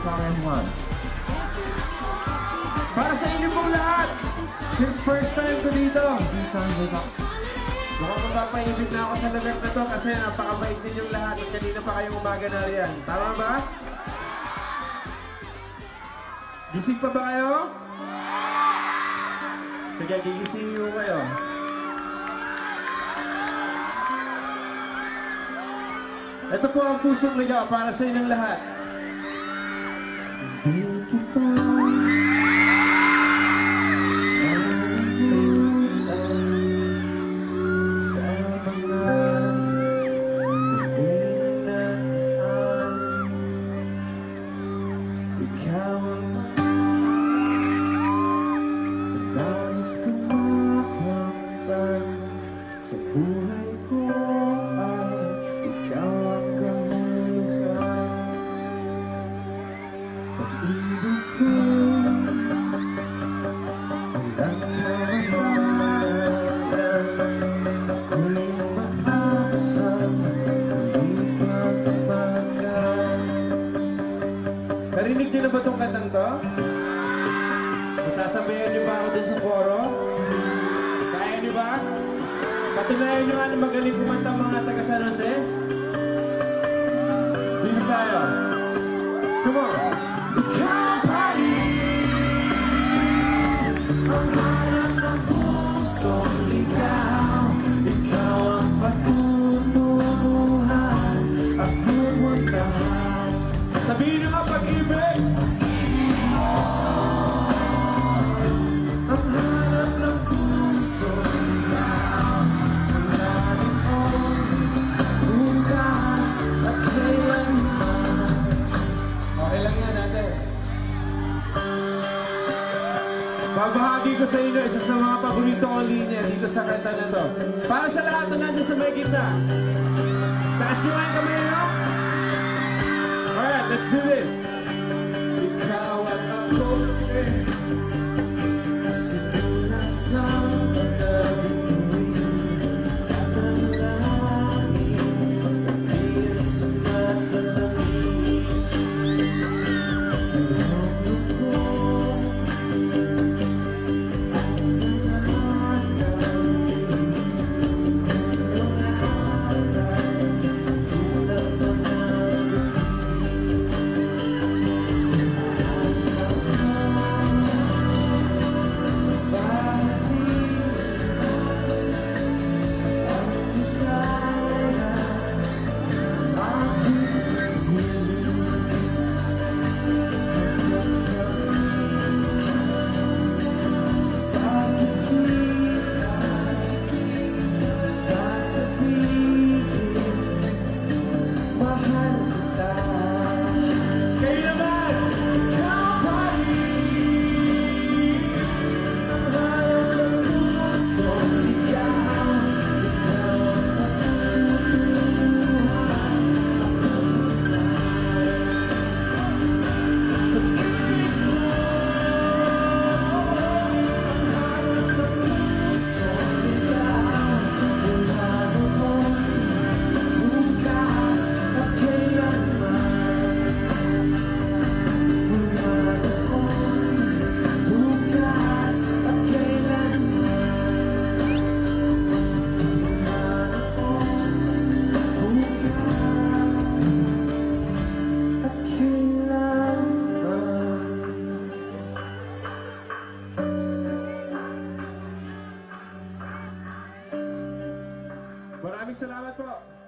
everyone. Para sa inyo pong lahat, since first time ko dito, mukhang mapapaibig na ako sa lugar na to kasi napakabait ninyong lahat at kanina pa kayong umaga na riyan. Tama ba? Gising pa ba kayo? Sige, gigisingin ko kayo. Ito po ang pusong ligaw para sa inyong lahat. Hindi kita malimutan sa mga pinagdaan. Ikaw ang nais kong makamtan sa buhay ko ay ikaw ang kahulugan. Pag-ibig ko walang kamahalan, ako'y maaksam, hindi ka magan. Narinig din na ba itong kantang to? Masasabayan niyo ba ako dun sa koro? Kaya niyo ba? Patunayan niyo nga na magaling kumanta mga taga San Jose? Dito tayo. Come on! Ikaw pa rin ang hanap ng pusong ligaw. Ikaw ang patutunguhan at pumuntahan. Sabihin niyo nga pag-ibig! Babahagi ko sa inyo isa sa mga paborito kong linya dito sa kanta na to. Para sa lahat na nandiyan sa may gitna. Taas nyo nga yung kamay nyo. Alright, let's do this. Ikaw at ako simulat sa pagkabinuin at ang langit sa pagkabinuin at sumasalamin. Maraming salamat po.